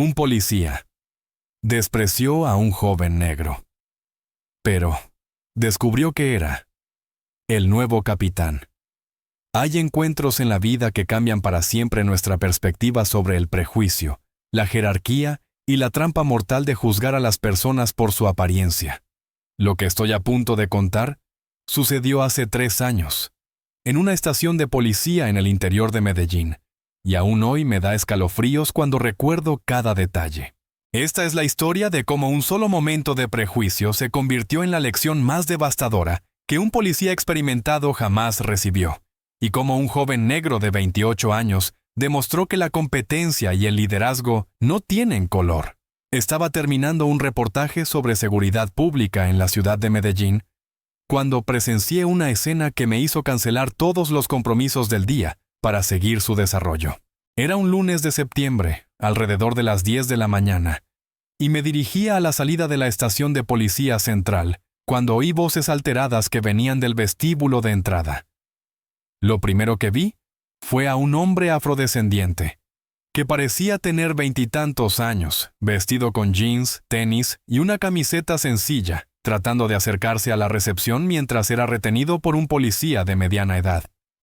Un policía despreció a un joven negro, pero descubrió que era el nuevo capitán. Hay encuentros en la vida que cambian para siempre nuestra perspectiva sobre el prejuicio, la jerarquía y la trampa mortal de juzgar a las personas por su apariencia. Lo que estoy a punto de contar sucedió hace 3 años, en una estación de policía en el interior de Medellín, y aún hoy me da escalofríos cuando recuerdo cada detalle. Esta es la historia de cómo un solo momento de prejuicio se convirtió en la lección más devastadora que un policía experimentado jamás recibió, y cómo un joven negro de 28 años demostró que la competencia y el liderazgo no tienen color. Estaba terminando un reportaje sobre seguridad pública en la ciudad de Medellín cuando presencié una escena que me hizo cancelar todos los compromisos del día para seguir su desarrollo. Era un lunes de septiembre, alrededor de las 10 de la mañana, y me dirigía a la salida de la estación de policía central cuando oí voces alteradas que venían del vestíbulo de entrada. Lo primero que vi fue a un hombre afrodescendiente, que parecía tener 20 y tantos años, vestido con jeans, tenis y una camiseta sencilla, tratando de acercarse a la recepción mientras era retenido por un policía de mediana edad.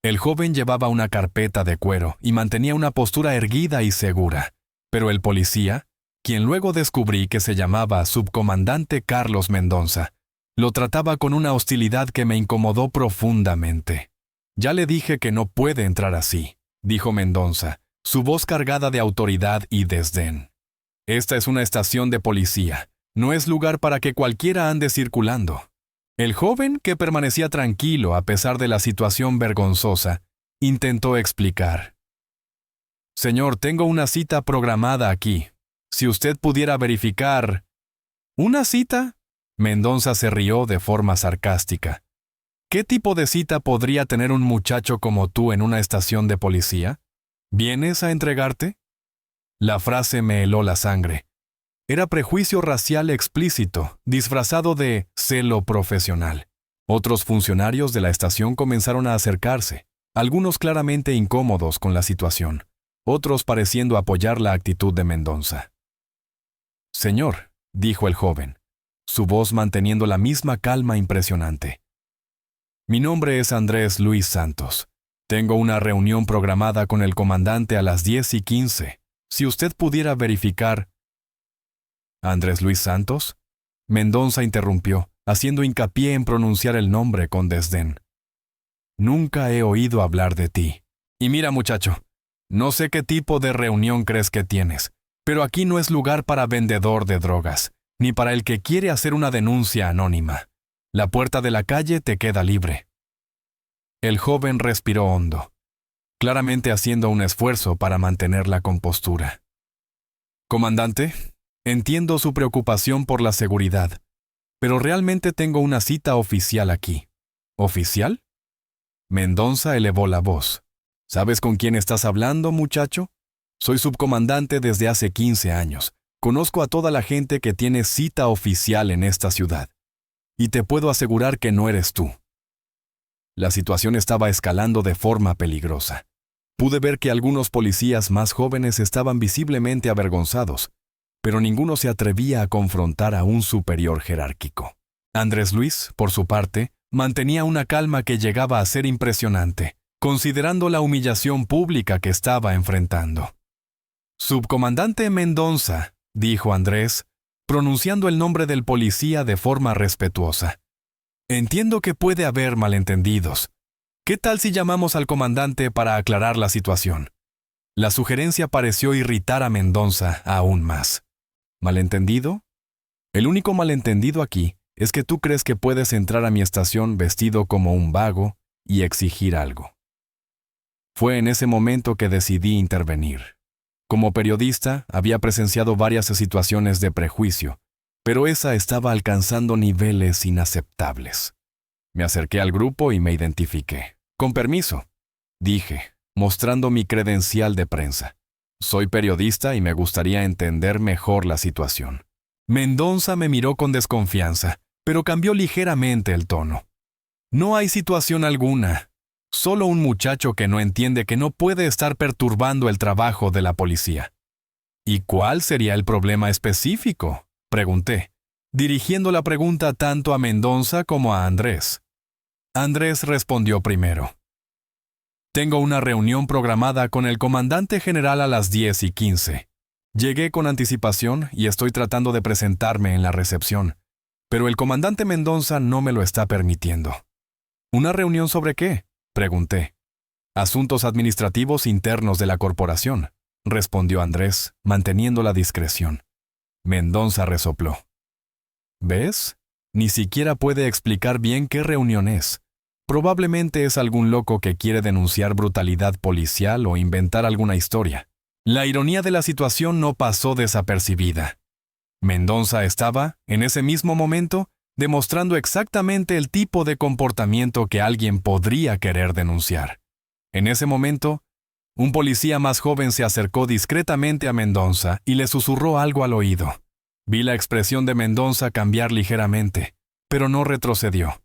El joven llevaba una carpeta de cuero y mantenía una postura erguida y segura, pero el policía, quien luego descubrí que se llamaba Subcomandante Carlos Mendoza, lo trataba con una hostilidad que me incomodó profundamente. «Ya le dije que no puede entrar así», dijo Mendoza, su voz cargada de autoridad y desdén. «Esta es una estación de policía. No es lugar para que cualquiera ande circulando». El joven, que permanecía tranquilo a pesar de la situación vergonzosa, intentó explicar. «Señor, tengo una cita programada aquí. Si usted pudiera verificar...» «¿Una cita?», Mendoza se rió de forma sarcástica. «¿Qué tipo de cita podría tener un muchacho como tú en una estación de policía? ¿Vienes a entregarte?». La frase me heló la sangre. Era prejuicio racial explícito, disfrazado de celo profesional. Otros funcionarios de la estación comenzaron a acercarse, algunos claramente incómodos con la situación, otros pareciendo apoyar la actitud de Mendoza. «Señor», dijo el joven, su voz manteniendo la misma calma impresionante. «Mi nombre es Andrés Luis Santos. Tengo una reunión programada con el comandante a las 10:15. Si usted pudiera verificar...». «¿Andrés Luis Santos?», Mendoza interrumpió, haciendo hincapié en pronunciar el nombre con desdén. «Nunca he oído hablar de ti. Y mira, muchacho, no sé qué tipo de reunión crees que tienes, pero aquí no es lugar para vendedor de drogas, ni para el que quiere hacer una denuncia anónima. La puerta de la calle te queda libre». El joven respiró hondo, claramente haciendo un esfuerzo para mantener la compostura. «Comandante, entiendo su preocupación por la seguridad, pero realmente tengo una cita oficial aquí». «¿Oficial?». Mendoza elevó la voz. «¿Sabes con quién estás hablando, muchacho? Soy subcomandante desde hace 15 años. Conozco a toda la gente que tiene cita oficial en esta ciudad. Y te puedo asegurar que no eres tú». La situación estaba escalando de forma peligrosa. Pude ver que algunos policías más jóvenes estaban visiblemente avergonzados, pero ninguno se atrevía a confrontar a un superior jerárquico. Andrés Luis, por su parte, mantenía una calma que llegaba a ser impresionante, considerando la humillación pública que estaba enfrentando. «Subcomandante Mendoza», dijo Andrés, pronunciando el nombre del policía de forma respetuosa. «Entiendo que puede haber malentendidos. ¿Qué tal si llamamos al comandante para aclarar la situación?». La sugerencia pareció irritar a Mendoza aún más. «¿Malentendido? El único malentendido aquí es que tú crees que puedes entrar a mi estación vestido como un vago y exigir algo». Fue en ese momento que decidí intervenir. Como periodista, había presenciado varias situaciones de prejuicio, pero esa estaba alcanzando niveles inaceptables. Me acerqué al grupo y me identifiqué. «Con permiso», dije, mostrando mi credencial de prensa. «Soy periodista y me gustaría entender mejor la situación». Mendoza me miró con desconfianza, pero cambió ligeramente el tono. «No hay situación alguna. Solo un muchacho que no entiende que no puede estar perturbando el trabajo de la policía». ¿Y cuál sería el problema específico?, pregunté, dirigiendo la pregunta tanto a Mendoza como a Andrés. Andrés respondió primero. Tengo una reunión programada con el comandante general a las 10:15. Llegué con anticipación y estoy tratando de presentarme en la recepción, pero el comandante Mendoza no me lo está permitiendo. ¿Una reunión sobre qué?, pregunté. Asuntos administrativos internos de la corporación, respondió Andrés, manteniendo la discreción. Mendoza resopló. ¿Ves? Ni siquiera puede explicar bien qué reunión es. Probablemente es algún loco que quiere denunciar brutalidad policial o inventar alguna historia. La ironía de la situación no pasó desapercibida. Mendoza estaba, en ese mismo momento, demostrando exactamente el tipo de comportamiento que alguien podría querer denunciar. En ese momento, un policía más joven se acercó discretamente a Mendoza y le susurró algo al oído. Vi la expresión de Mendoza cambiar ligeramente, pero no retrocedió.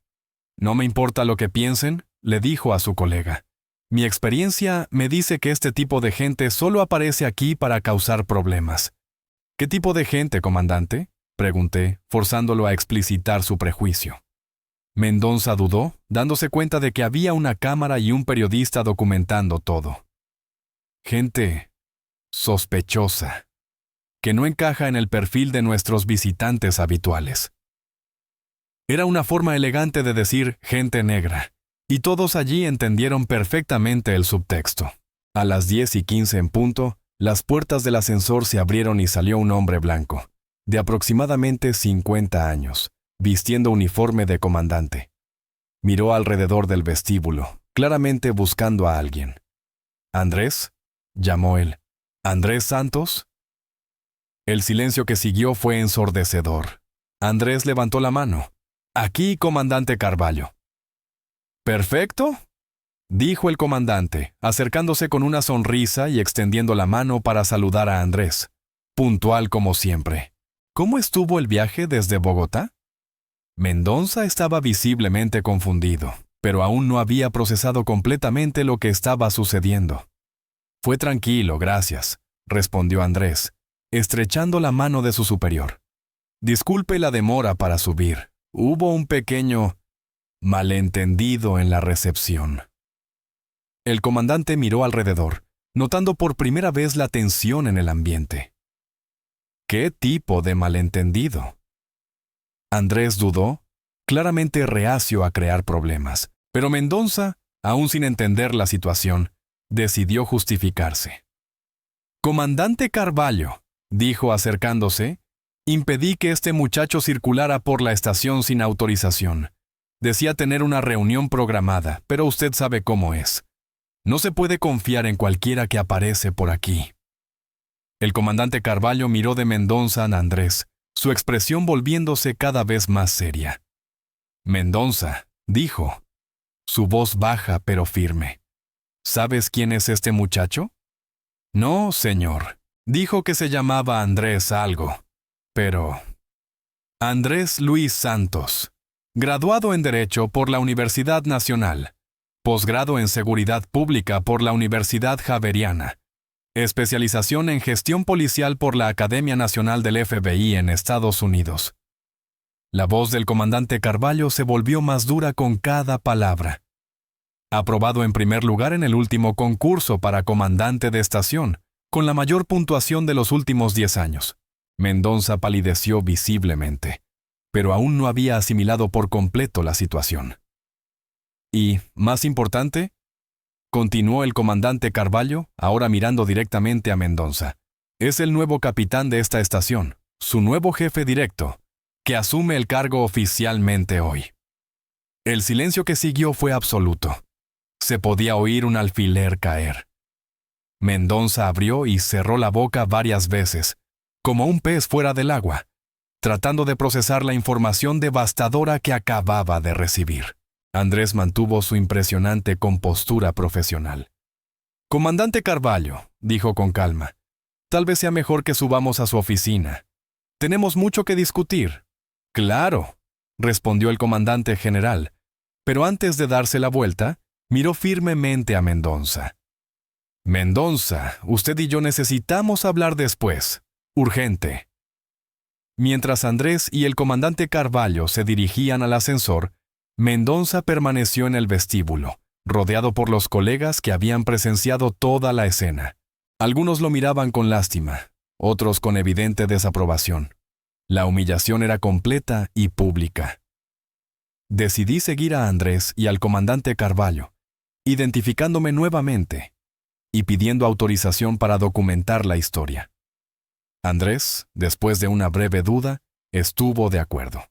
No me importa lo que piensen, le dijo a su colega. Mi experiencia me dice que este tipo de gente solo aparece aquí para causar problemas. ¿Qué tipo de gente, comandante?, pregunté, forzándolo a explicitar su prejuicio. Mendoza dudó, dándose cuenta de que había una cámara y un periodista documentando todo. Gente sospechosa, que no encaja en el perfil de nuestros visitantes habituales. Era una forma elegante de decir gente negra, y todos allí entendieron perfectamente el subtexto. A las 10:15 en punto, las puertas del ascensor se abrieron y salió un hombre blanco, de aproximadamente 50 años, vistiendo uniforme de comandante. Miró alrededor del vestíbulo, claramente buscando a alguien. «¿Andrés?», llamó él. «¿Andrés Santos?». El silencio que siguió fue ensordecedor. Andrés levantó la mano. «Aquí, comandante Carvalho». «Perfecto», dijo el comandante, acercándose con una sonrisa y extendiendo la mano para saludar a Andrés. Puntual como siempre. ¿Cómo estuvo el viaje desde Bogotá? Mendoza estaba visiblemente confundido, pero aún no había procesado completamente lo que estaba sucediendo. Fue tranquilo, gracias, respondió Andrés, estrechando la mano de su superior. Disculpe la demora para subir. Hubo un pequeño malentendido en la recepción. El comandante miró alrededor, notando por primera vez la tensión en el ambiente. ¿Qué tipo de malentendido? Andrés dudó, claramente reacio a crear problemas, pero Mendoza, aún sin entender la situación, decidió justificarse. «Comandante Carvalho», dijo acercándose, «impedí que este muchacho circulara por la estación sin autorización. Decía tener una reunión programada, pero usted sabe cómo es. No se puede confiar en cualquiera que aparece por aquí». El comandante Carvalho miró de Mendoza a Andrés, su expresión volviéndose cada vez más seria. «Mendoza», dijo, su voz baja pero firme. «¿Sabes quién es este muchacho?» «No, señor. Dijo que se llamaba Andrés algo. Pero...» «Andrés Luis Santos, graduado en Derecho por la Universidad Nacional, posgrado en Seguridad Pública por la Universidad Javeriana, especialización en Gestión Policial por la Academia Nacional del FBI en Estados Unidos». La voz del comandante Carvalho se volvió más dura con cada palabra. «Aprobado en primer lugar en el último concurso para comandante de estación, con la mayor puntuación de los últimos 10 años. Mendoza palideció visiblemente, pero aún no había asimilado por completo la situación. «Y, más importante», continuó el comandante Carvalho, ahora mirando directamente a Mendoza, «es el nuevo capitán de esta estación, su nuevo jefe directo, que asume el cargo oficialmente hoy». El silencio que siguió fue absoluto. Se podía oír un alfiler caer. Mendoza abrió y cerró la boca varias veces, como un pez fuera del agua, tratando de procesar la información devastadora que acababa de recibir. Andrés mantuvo su impresionante compostura profesional. «Comandante Carvalho», dijo con calma, «tal vez sea mejor que subamos a su oficina. Tenemos mucho que discutir». «Claro», respondió el comandante general, pero antes de darse la vuelta, miró firmemente a Mendoza. Mendonça, usted y yo necesitamos hablar después. Urgente. Mientras Andrés y el comandante Carvalho se dirigían al ascensor, Mendonça permaneció en el vestíbulo, rodeado por los colegas que habían presenciado toda la escena. Algunos lo miraban con lástima, otros con evidente desaprobación. La humillación era completa y pública. Decidí seguir a Andrés y al comandante Carvalho, identificándome nuevamente y pidiendo autorización para documentar la historia. Andrés, después de una breve duda, estuvo de acuerdo.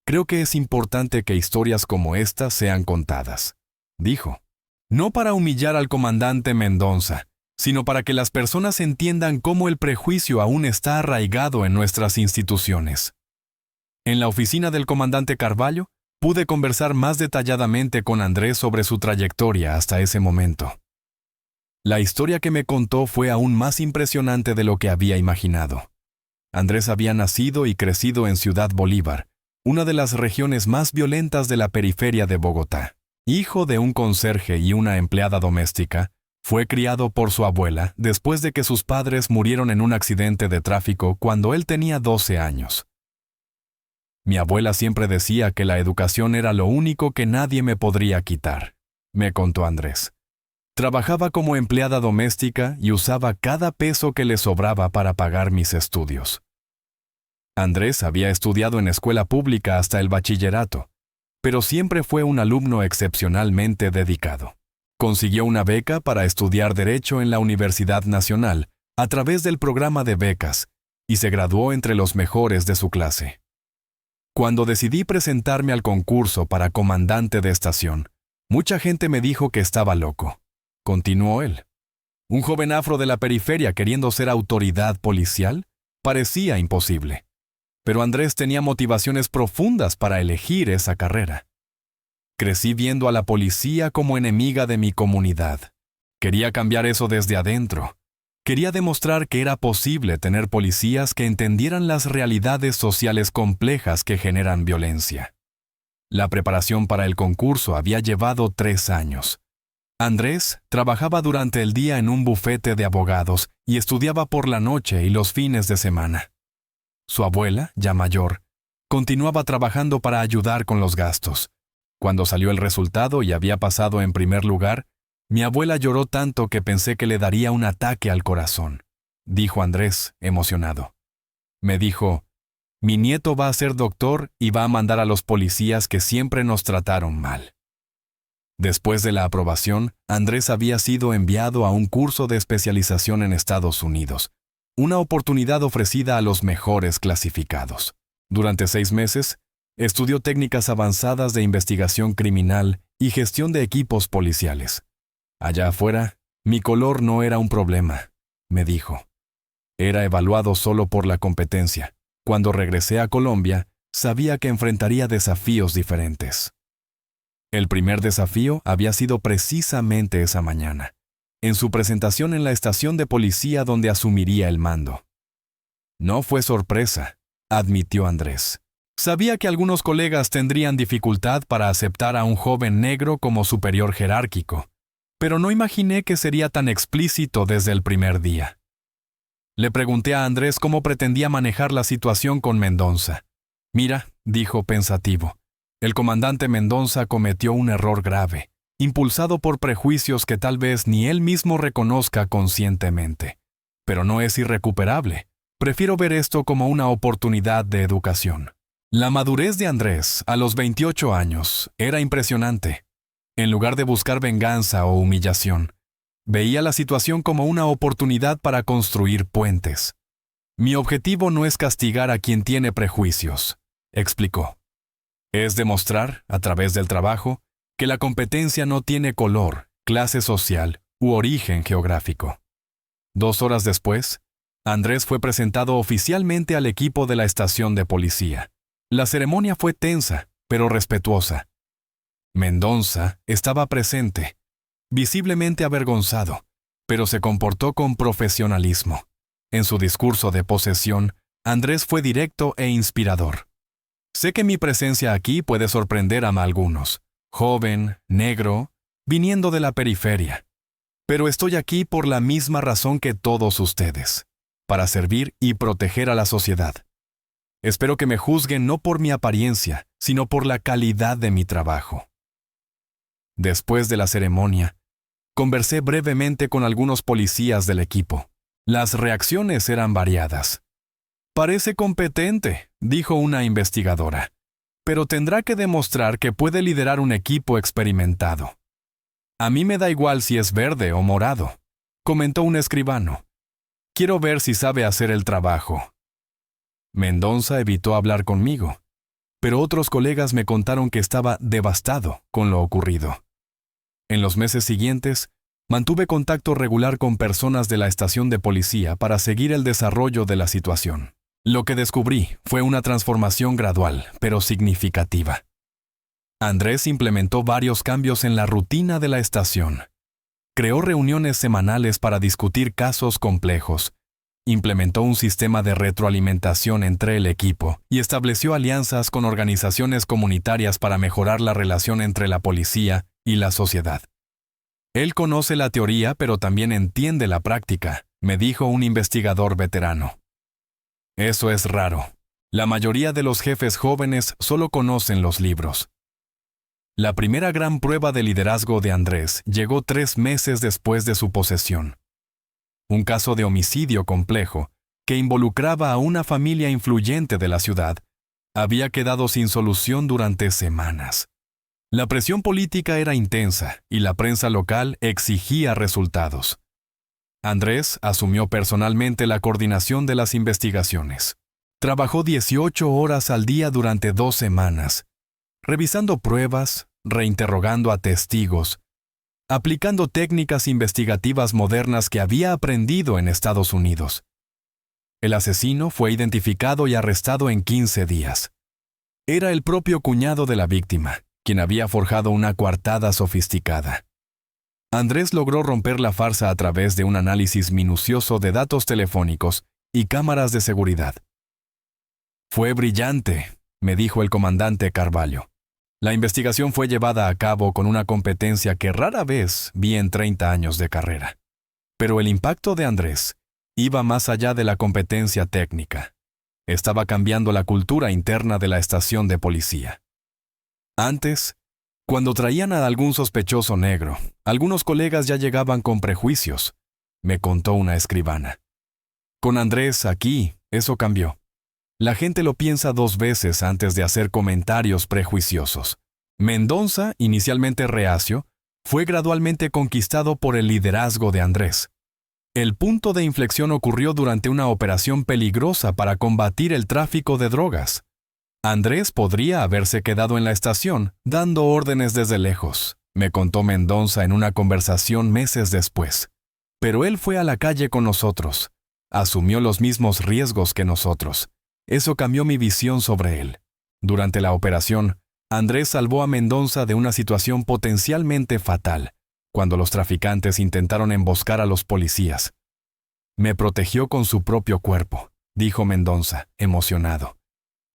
Creo que es importante que historias como esta sean contadas, dijo. No para humillar al comandante Mendonça, sino para que las personas entiendan cómo el prejuicio aún está arraigado en nuestras instituciones. En la oficina del comandante Carvalho, pude conversar más detalladamente con Andrés sobre su trayectoria hasta ese momento. La historia que me contó fue aún más impresionante de lo que había imaginado. Andrés había nacido y crecido en Ciudad Bolívar, una de las regiones más violentas de la periferia de Bogotá. Hijo de un conserje y una empleada doméstica, fue criado por su abuela después de que sus padres murieron en un accidente de tráfico cuando él tenía 12 años. Mi abuela siempre decía que la educación era lo único que nadie me podría quitar, me contó Andrés. Trabajaba como empleada doméstica y usaba cada peso que le sobraba para pagar mis estudios. Andrés había estudiado en escuela pública hasta el bachillerato, pero siempre fue un alumno excepcionalmente dedicado. Consiguió una beca para estudiar Derecho en la Universidad Nacional a través del programa de becas y se graduó entre los mejores de su clase. Cuando decidí presentarme al concurso para comandante de estación, mucha gente me dijo que estaba loco. Continuó él. Un joven afro de la periferia queriendo ser autoridad policial parecía imposible. Pero Andrés tenía motivaciones profundas para elegir esa carrera. Crecí viendo a la policía como enemiga de mi comunidad. Quería cambiar eso desde adentro. Quería demostrar que era posible tener policías que entendieran las realidades sociales complejas que generan violencia. La preparación para el concurso había llevado 3 años. Andrés trabajaba durante el día en un bufete de abogados y estudiaba por la noche y los fines de semana. Su abuela, ya mayor, continuaba trabajando para ayudar con los gastos. Cuando salió el resultado y había pasado en primer lugar, mi abuela lloró tanto que pensé que le daría un ataque al corazón, dijo Andrés, emocionado. Me dijo, mi nieto va a ser doctor y va a mandar a los policías que siempre nos trataron mal. Después de la aprobación, Andrés había sido enviado a un curso de especialización en Estados Unidos, una oportunidad ofrecida a los mejores clasificados. Durante 6 meses, estudió técnicas avanzadas de investigación criminal y gestión de equipos policiales. Allá afuera, mi color no era un problema, me dijo. Era evaluado solo por la competencia. Cuando regresé a Colombia, sabía que enfrentaría desafíos diferentes. El primer desafío había sido precisamente esa mañana, en su presentación en la estación de policía donde asumiría el mando. No fue sorpresa, admitió Andrés. Sabía que algunos colegas tendrían dificultad para aceptar a un joven negro como superior jerárquico, pero no imaginé que sería tan explícito desde el primer día. Le pregunté a Andrés cómo pretendía manejar la situación con Mendonça. Mira, dijo pensativo, el comandante Mendonça cometió un error grave, impulsado por prejuicios que tal vez ni él mismo reconozca conscientemente. Pero no es irrecuperable. Prefiero ver esto como una oportunidad de educación. La madurez de Andrés, a los 28 años, era impresionante. En lugar de buscar venganza o humillación, veía la situación como una oportunidad para construir puentes. Mi objetivo no es castigar a quien tiene prejuicios, explicó. Es demostrar, a través del trabajo, que la competencia no tiene color, clase social u origen geográfico. 2 horas después, Andrés fue presentado oficialmente al equipo de la estación de policía. La ceremonia fue tensa, pero respetuosa. Mendonça estaba presente, visiblemente avergonzado, pero se comportó con profesionalismo. En su discurso de posesión, Andrés fue directo e inspirador. Sé que mi presencia aquí puede sorprender a algunos, joven, negro, viniendo de la periferia. Pero estoy aquí por la misma razón que todos ustedes, para servir y proteger a la sociedad. Espero que me juzguen no por mi apariencia, sino por la calidad de mi trabajo. Después de la ceremonia, conversé brevemente con algunos policías del equipo. Las reacciones eran variadas. Parece competente, dijo una investigadora, pero tendrá que demostrar que puede liderar un equipo experimentado. A mí me da igual si es verde o morado, comentó un escribano. Quiero ver si sabe hacer el trabajo. Mendoza evitó hablar conmigo, pero otros colegas me contaron que estaba devastado con lo ocurrido. En los meses siguientes, mantuve contacto regular con personas de la estación de policía para seguir el desarrollo de la situación. Lo que descubrí fue una transformación gradual, pero significativa. Andrés implementó varios cambios en la rutina de la estación. Creó reuniones semanales para discutir casos complejos, implementó un sistema de retroalimentación entre el equipo y estableció alianzas con organizaciones comunitarias para mejorar la relación entre la policía y la sociedad. Él conoce la teoría, pero también entiende la práctica, me dijo un investigador veterano. Eso es raro. La mayoría de los jefes jóvenes solo conocen los libros. La primera gran prueba de liderazgo de Andrés llegó 3 meses después de su posesión. Un caso de homicidio complejo, que involucraba a una familia influyente de la ciudad, había quedado sin solución durante semanas. La presión política era intensa y la prensa local exigía resultados. Andrés asumió personalmente la coordinación de las investigaciones. Trabajó 18 horas al día durante 2 semanas, revisando pruebas, reinterrogando a testigos, aplicando técnicas investigativas modernas que había aprendido en Estados Unidos. El asesino fue identificado y arrestado en 15 días. Era el propio cuñado de la víctima, quien había forjado una coartada sofisticada. Andrés logró romper la farsa a través de un análisis minucioso de datos telefónicos y cámaras de seguridad. Fue brillante, me dijo el comandante Carvalho. La investigación fue llevada a cabo con una competencia que rara vez vi en 30 años de carrera. Pero el impacto de Andrés iba más allá de la competencia técnica. Estaba cambiando la cultura interna de la estación de policía. Antes, cuando traían a algún sospechoso negro, algunos colegas ya llegaban con prejuicios, me contó una escribana. Con Andrés aquí, eso cambió. La gente lo piensa 2 veces antes de hacer comentarios prejuiciosos. Mendoza, inicialmente reacio, fue gradualmente conquistado por el liderazgo de Andrés. El punto de inflexión ocurrió durante una operación peligrosa para combatir el tráfico de drogas. Andrés podría haberse quedado en la estación, dando órdenes desde lejos, me contó Mendoza en una conversación meses después. Pero él fue a la calle con nosotros. Asumió los mismos riesgos que nosotros. Eso cambió mi visión sobre él. Durante la operación, Andrés salvó a Mendoza de una situación potencialmente fatal, cuando los traficantes intentaron emboscar a los policías. Me protegió con su propio cuerpo, dijo Mendoza, emocionado.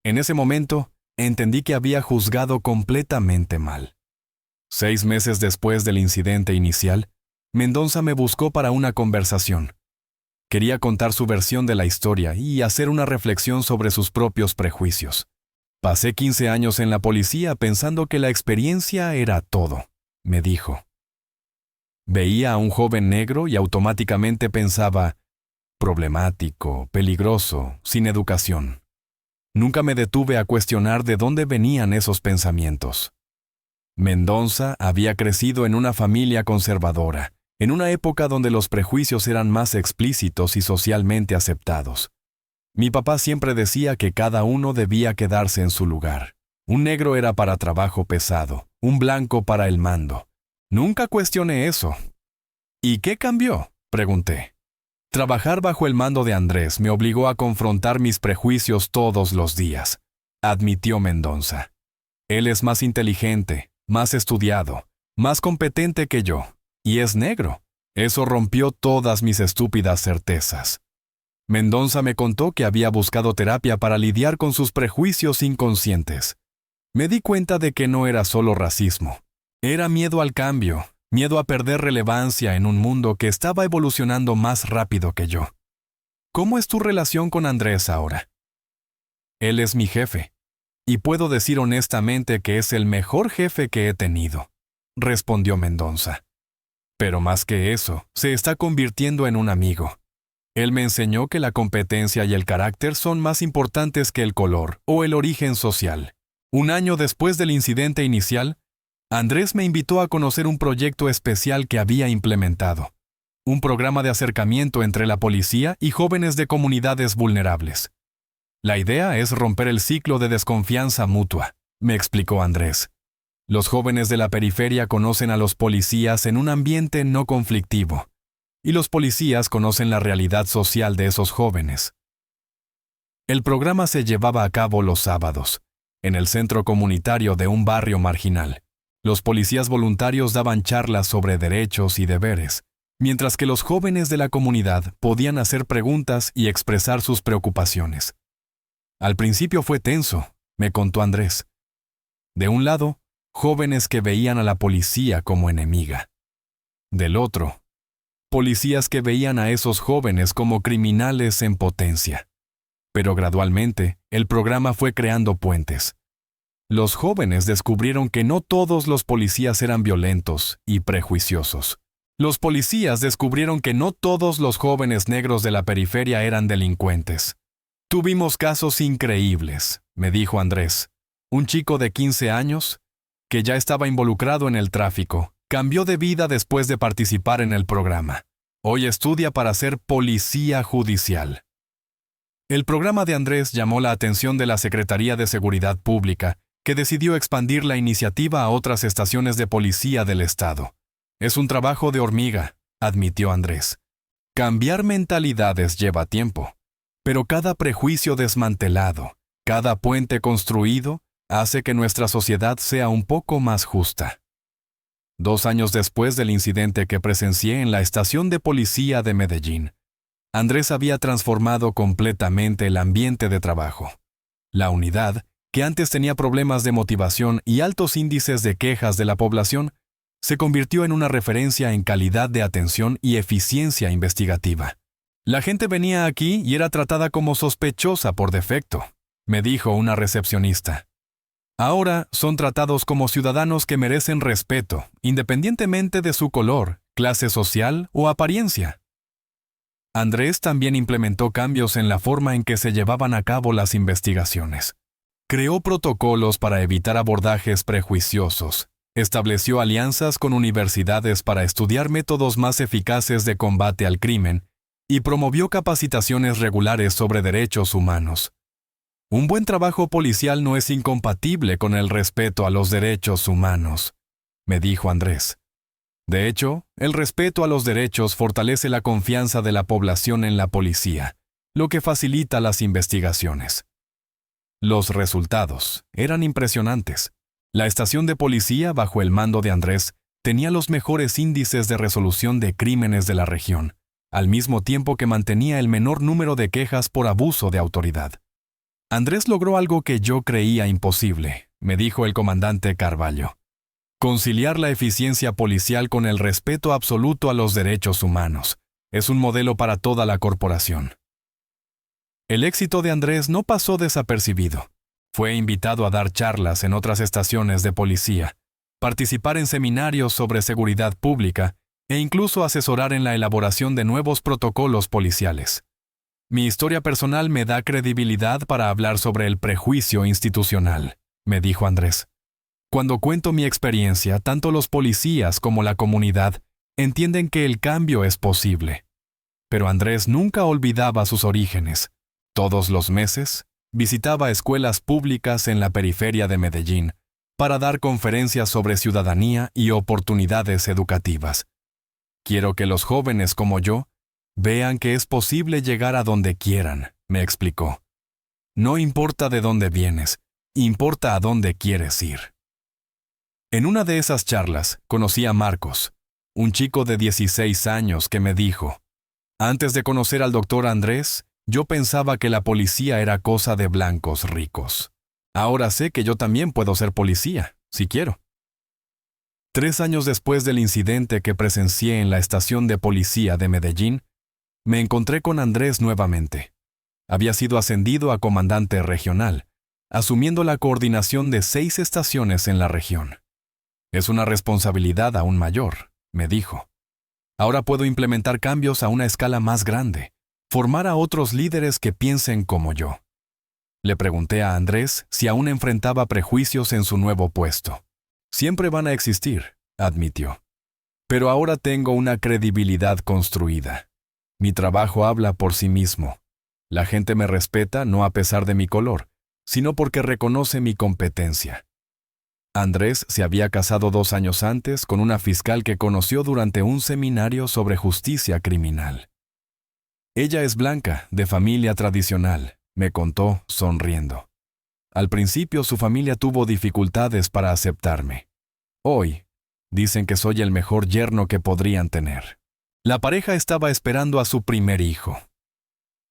En ese momento, entendí que había juzgado completamente mal. 6 meses después del incidente inicial, Mendoza me buscó para una conversación. Quería contar su versión de la historia y hacer una reflexión sobre sus propios prejuicios. Pasé 15 años en la policía pensando que la experiencia era todo, me dijo. Veía a un joven negro y automáticamente pensaba, problemático, peligroso, sin educación. Nunca me detuve a cuestionar de dónde venían esos pensamientos. Mendoza había crecido en una familia conservadora, en una época donde los prejuicios eran más explícitos y socialmente aceptados. Mi papá siempre decía que cada uno debía quedarse en su lugar. Un negro era para trabajo pesado, un blanco para el mando. Nunca cuestioné eso. ¿Y qué cambió?, pregunté. Trabajar bajo el mando de Andrés me obligó a confrontar mis prejuicios todos los días, admitió Mendoza. Él es más inteligente, más estudiado, más competente que yo. Y es negro. Eso rompió todas mis estúpidas certezas. Mendoza me contó que había buscado terapia para lidiar con sus prejuicios inconscientes. Me di cuenta de que no era solo racismo. Era miedo al cambio, miedo a perder relevancia en un mundo que estaba evolucionando más rápido que yo. ¿Cómo es tu relación con Andrés ahora? Él es mi jefe, y puedo decir honestamente que es el mejor jefe que he tenido, respondió Mendonça. Pero más que eso, se está convirtiendo en un amigo. Él me enseñó que la competencia y el carácter son más importantes que el color o el origen social. Un año después del incidente inicial, Andrés me invitó a conocer un proyecto especial que había implementado. Un programa de acercamiento entre la policía y jóvenes de comunidades vulnerables. La idea es romper el ciclo de desconfianza mutua, me explicó Andrés. Los jóvenes de la periferia conocen a los policías en un ambiente no conflictivo, y los policías conocen la realidad social de esos jóvenes. El programa se llevaba a cabo los sábados, en el centro comunitario de un barrio marginal. Los policías voluntarios daban charlas sobre derechos y deberes, mientras que los jóvenes de la comunidad podían hacer preguntas y expresar sus preocupaciones. Al principio fue tenso, me contó Andrés. De un lado, jóvenes que veían a la policía como enemiga. Del otro, policías que veían a esos jóvenes como criminales en potencia. Pero gradualmente, el programa fue creando puentes. Los jóvenes descubrieron que no todos los policías eran violentos y prejuiciosos. Los policías descubrieron que no todos los jóvenes negros de la periferia eran delincuentes. Tuvimos casos increíbles, me dijo Andrés. Un chico de 15 años, que ya estaba involucrado en el tráfico, cambió de vida después de participar en el programa. Hoy estudia para ser policía judicial. El programa de Andrés llamó la atención de la Secretaría de Seguridad Pública, que decidió expandir la iniciativa a otras estaciones de policía del estado. Es un trabajo de hormiga, admitió Andrés. Cambiar mentalidades lleva tiempo, pero cada prejuicio desmantelado, cada puente construido, hace que nuestra sociedad sea un poco más justa. 2 años después del incidente que presencié en la estación de policía de Medellín, Andrés había transformado completamente el ambiente de trabajo. La unidad, que antes tenía problemas de motivación y altos índices de quejas de la población, se convirtió en una referencia en calidad de atención y eficiencia investigativa. La gente venía aquí y era tratada como sospechosa por defecto, me dijo una recepcionista. Ahora son tratados como ciudadanos que merecen respeto, independientemente de su color, clase social o apariencia. Andrés también implementó cambios en la forma en que se llevaban a cabo las investigaciones. Creó protocolos para evitar abordajes prejuiciosos, estableció alianzas con universidades para estudiar métodos más eficaces de combate al crimen y promovió capacitaciones regulares sobre derechos humanos. Un buen trabajo policial no es incompatible con el respeto a los derechos humanos, me dijo Andrés. De hecho, el respeto a los derechos fortalece la confianza de la población en la policía, lo que facilita las investigaciones. Los resultados eran impresionantes. La estación de policía, bajo el mando de Andrés, tenía los mejores índices de resolución de crímenes de la región, al mismo tiempo que mantenía el menor número de quejas por abuso de autoridad. Andrés logró algo que yo creía imposible, me dijo el comandante Carvalho. Conciliar la eficiencia policial con el respeto absoluto a los derechos humanos. Es un modelo para toda la corporación. El éxito de Andrés no pasó desapercibido. Fue invitado a dar charlas en otras estaciones de policía, participar en seminarios sobre seguridad pública e incluso asesorar en la elaboración de nuevos protocolos policiales. Mi historia personal me da credibilidad para hablar sobre el prejuicio institucional, me dijo Andrés. Cuando cuento mi experiencia, tanto los policías como la comunidad entienden que el cambio es posible. Pero Andrés nunca olvidaba sus orígenes. Todos los meses, visitaba escuelas públicas en la periferia de Medellín para dar conferencias sobre ciudadanía y oportunidades educativas. Quiero que los jóvenes como yo vean que es posible llegar a donde quieran, me explicó. No importa de dónde vienes, importa a dónde quieres ir. En una de esas charlas conocí a Marcos, un chico de 16 años que me dijo: antes de conocer al doctor Andrés, yo pensaba que la policía era cosa de blancos ricos. Ahora sé que yo también puedo ser policía, si quiero. 3 años después del incidente que presencié en la estación de policía de Medellín, me encontré con Andrés nuevamente. Había sido ascendido a comandante regional, asumiendo la coordinación de 6 estaciones en la región. Es una responsabilidad aún mayor, me dijo. Ahora puedo implementar cambios a una escala más grande, formar a otros líderes que piensen como yo. Le pregunté a Andrés si aún enfrentaba prejuicios en su nuevo puesto. Siempre van a existir, admitió. Pero ahora tengo una credibilidad construida. Mi trabajo habla por sí mismo. La gente me respeta no a pesar de mi color, sino porque reconoce mi competencia. Andrés se había casado 2 años antes con una fiscal que conoció durante un seminario sobre justicia criminal. Ella es blanca, de familia tradicional, me contó sonriendo. Al principio su familia tuvo dificultades para aceptarme. Hoy, dicen que soy el mejor yerno que podrían tener. La pareja estaba esperando a su primer hijo.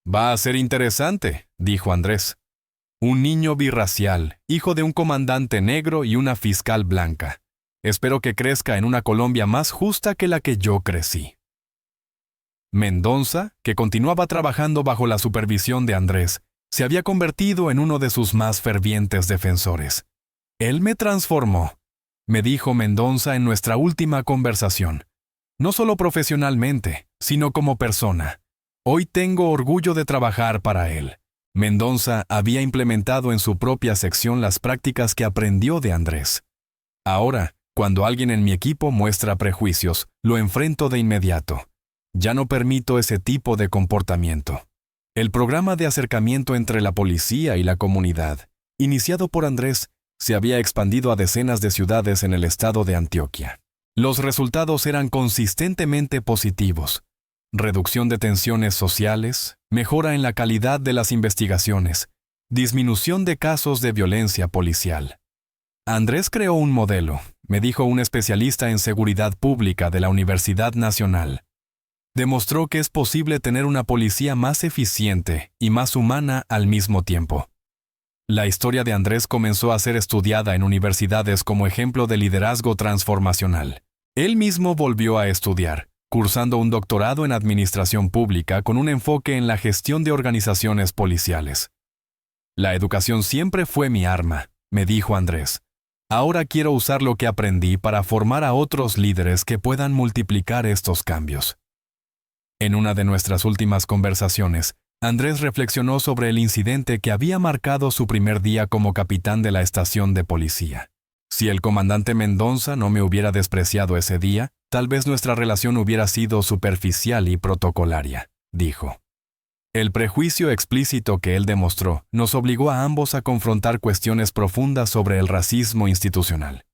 Va a ser interesante, dijo Andrés. Un niño birracial, hijo de un comandante negro y una fiscal blanca. Espero que crezca en una Colombia más justa que la que yo crecí. Mendoza, que continuaba trabajando bajo la supervisión de Andrés, se había convertido en uno de sus más fervientes defensores. Él me transformó, me dijo Mendoza en nuestra última conversación. No solo profesionalmente, sino como persona. Hoy tengo orgullo de trabajar para él. Mendoza había implementado en su propia sección las prácticas que aprendió de Andrés. Ahora, cuando alguien en mi equipo muestra prejuicios, lo enfrento de inmediato. Ya no permito ese tipo de comportamiento. El programa de acercamiento entre la policía y la comunidad, iniciado por Andrés, se había expandido a decenas de ciudades en el estado de Antioquia. Los resultados eran consistentemente positivos. Reducción de tensiones sociales, mejora en la calidad de las investigaciones, disminución de casos de violencia policial. Andrés creó un modelo, me dijo un especialista en seguridad pública de la Universidad Nacional. Demostró que es posible tener una policía más eficiente y más humana al mismo tiempo. La historia de Andrés comenzó a ser estudiada en universidades como ejemplo de liderazgo transformacional. Él mismo volvió a estudiar, cursando un doctorado en administración pública con un enfoque en la gestión de organizaciones policiales. La educación siempre fue mi arma, me dijo Andrés. Ahora quiero usar lo que aprendí para formar a otros líderes que puedan multiplicar estos cambios. En una de nuestras últimas conversaciones, Andrés reflexionó sobre el incidente que había marcado su primer día como capitán de la estación de policía. Si el comandante Mendoza no me hubiera despreciado ese día, tal vez nuestra relación hubiera sido superficial y protocolaria, dijo. El prejuicio explícito que él demostró nos obligó a ambos a confrontar cuestiones profundas sobre el racismo institucional.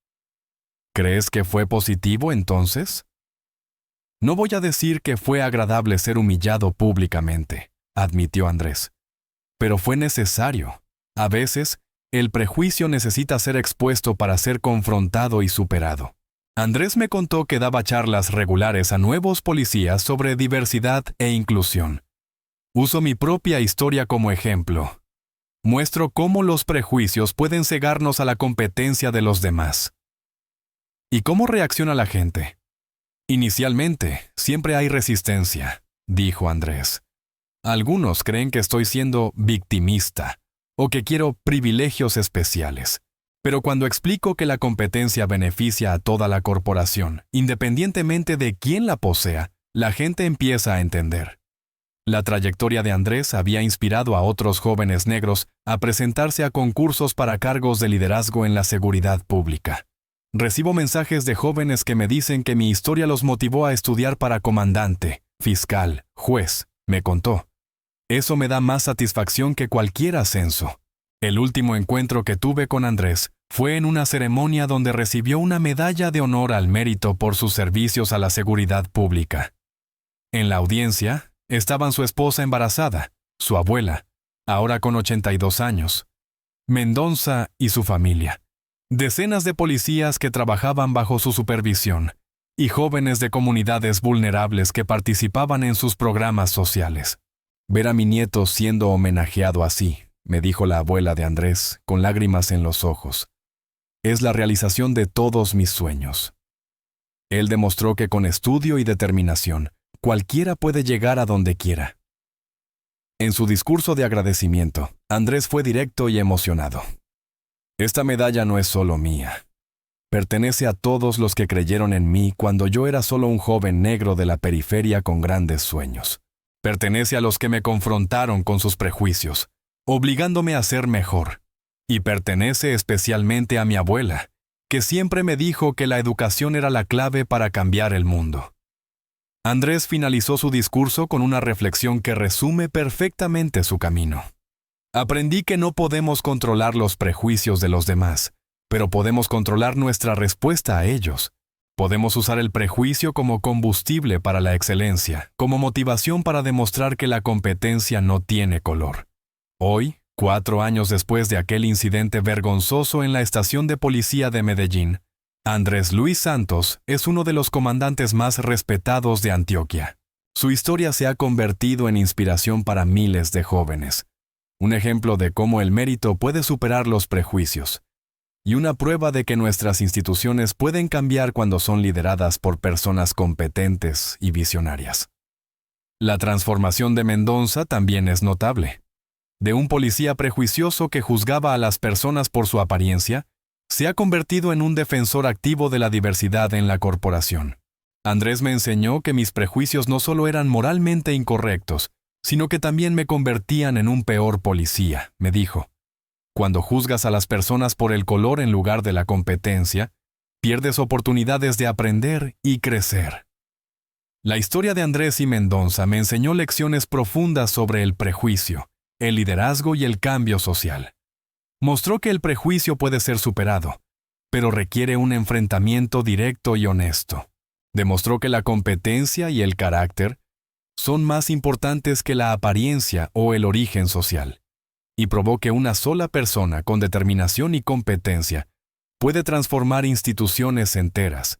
¿Crees que fue positivo entonces? No voy a decir que fue agradable ser humillado públicamente, admitió Andrés. Pero fue necesario. A veces, el prejuicio necesita ser expuesto para ser confrontado y superado. Andrés me contó que daba charlas regulares a nuevos policías sobre diversidad e inclusión. Uso mi propia historia como ejemplo. Muestro cómo los prejuicios pueden cegarnos a la competencia de los demás. ¿Y cómo reacciona la gente? Inicialmente, siempre hay resistencia, dijo Andrés. Algunos creen que estoy siendo victimista o que quiero privilegios especiales. Pero cuando explico que la competencia beneficia a toda la corporación, independientemente de quién la posea, la gente empieza a entender. La trayectoria de Andrés había inspirado a otros jóvenes negros a presentarse a concursos para cargos de liderazgo en la seguridad pública. Recibo mensajes de jóvenes que me dicen que mi historia los motivó a estudiar para comandante, fiscal, juez, me contó. Eso me da más satisfacción que cualquier ascenso. El último encuentro que tuve con Andrés fue en una ceremonia donde recibió una medalla de honor al mérito por sus servicios a la seguridad pública. En la audiencia estaban su esposa embarazada, su abuela, ahora con 82 años, Mendoza y su familia, decenas de policías que trabajaban bajo su supervisión y jóvenes de comunidades vulnerables que participaban en sus programas sociales. Ver a mi nieto siendo homenajeado así, me dijo la abuela de Andrés, con lágrimas en los ojos. Es la realización de todos mis sueños. Él demostró que con estudio y determinación, cualquiera puede llegar a donde quiera. En su discurso de agradecimiento, Andrés fue directo y emocionado. Esta medalla no es solo mía. Pertenece a todos los que creyeron en mí cuando yo era solo un joven negro de la periferia con grandes sueños. Pertenece a los que me confrontaron con sus prejuicios, obligándome a ser mejor. Y pertenece especialmente a mi abuela, que siempre me dijo que la educación era la clave para cambiar el mundo. Andrés finalizó su discurso con una reflexión que resume perfectamente su camino. Aprendí que no podemos controlar los prejuicios de los demás, pero podemos controlar nuestra respuesta a ellos. Podemos usar el prejuicio como combustible para la excelencia, como motivación para demostrar que la competencia no tiene color. Hoy, 4 años después de aquel incidente vergonzoso en la estación de policía de Medellín, Andrés Luis Santos es uno de los comandantes más respetados de Antioquia. Su historia se ha convertido en inspiración para miles de jóvenes. Un ejemplo de cómo el mérito puede superar los prejuicios. Y una prueba de que nuestras instituciones pueden cambiar cuando son lideradas por personas competentes y visionarias. La transformación de Mendoza también es notable. De un policía prejuicioso que juzgaba a las personas por su apariencia, se ha convertido en un defensor activo de la diversidad en la corporación. Andrés me enseñó que mis prejuicios no solo eran moralmente incorrectos, sino que también me convertían en un peor policía, me dijo. Cuando juzgas a las personas por el color en lugar de la competencia, pierdes oportunidades de aprender y crecer. La historia de Andrés y Mendoza me enseñó lecciones profundas sobre el prejuicio, el liderazgo y el cambio social. Mostró que el prejuicio puede ser superado, pero requiere un enfrentamiento directo y honesto. Demostró que la competencia y el carácter son más importantes que la apariencia o el origen social, y probó que una sola persona con determinación y competencia puede transformar instituciones enteras.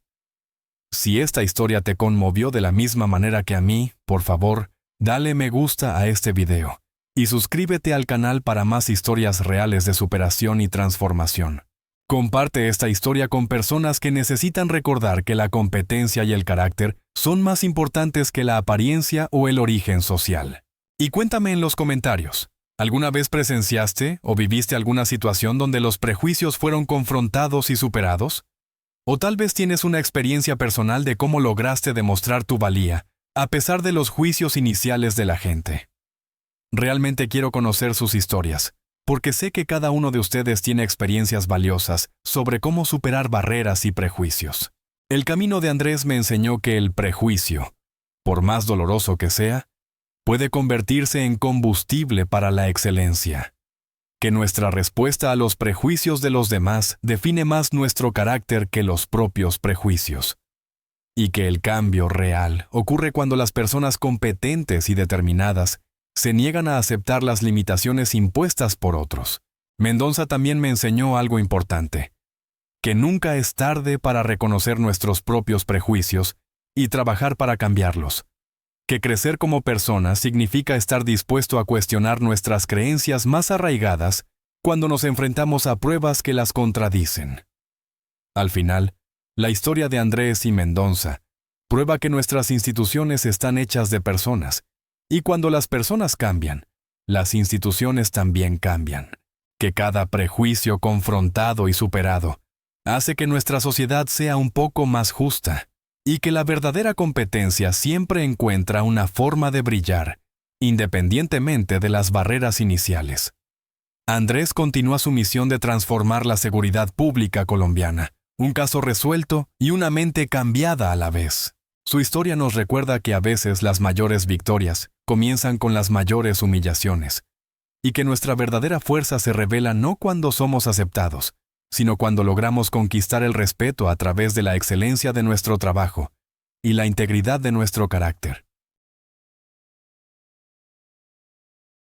Si esta historia te conmovió de la misma manera que a mí, por favor, dale me gusta a este video. Y suscríbete al canal para más historias reales de superación y transformación. Comparte esta historia con personas que necesitan recordar que la competencia y el carácter son más importantes que la apariencia o el origen social. Y cuéntame en los comentarios, ¿alguna vez presenciaste o viviste alguna situación donde los prejuicios fueron confrontados y superados? O tal vez tienes una experiencia personal de cómo lograste demostrar tu valía, a pesar de los juicios iniciales de la gente. Realmente quiero conocer sus historias, porque sé que cada uno de ustedes tiene experiencias valiosas sobre cómo superar barreras y prejuicios. El camino de Andrés me enseñó que el prejuicio, por más doloroso que sea, puede convertirse en combustible para la excelencia. Que nuestra respuesta a los prejuicios de los demás define más nuestro carácter que los propios prejuicios. Y que el cambio real ocurre cuando las personas competentes y determinadas se niegan a aceptar las limitaciones impuestas por otros. Mendoza también me enseñó algo importante, que nunca es tarde para reconocer nuestros propios prejuicios y trabajar para cambiarlos. Que crecer como persona significa estar dispuesto a cuestionar nuestras creencias más arraigadas cuando nos enfrentamos a pruebas que las contradicen. Al final, la historia de Andrés y Mendoza prueba que nuestras instituciones están hechas de personas, y cuando las personas cambian, las instituciones también cambian. Que cada prejuicio confrontado y superado hace que nuestra sociedad sea un poco más justa, y que la verdadera competencia siempre encuentra una forma de brillar, independientemente de las barreras iniciales. Andrés continúa su misión de transformar la seguridad pública colombiana, un caso resuelto y una mente cambiada a la vez. Su historia nos recuerda que a veces las mayores victorias comienzan con las mayores humillaciones, y que nuestra verdadera fuerza se revela no cuando somos aceptados, sino cuando logramos conquistar el respeto a través de la excelencia de nuestro trabajo y la integridad de nuestro carácter.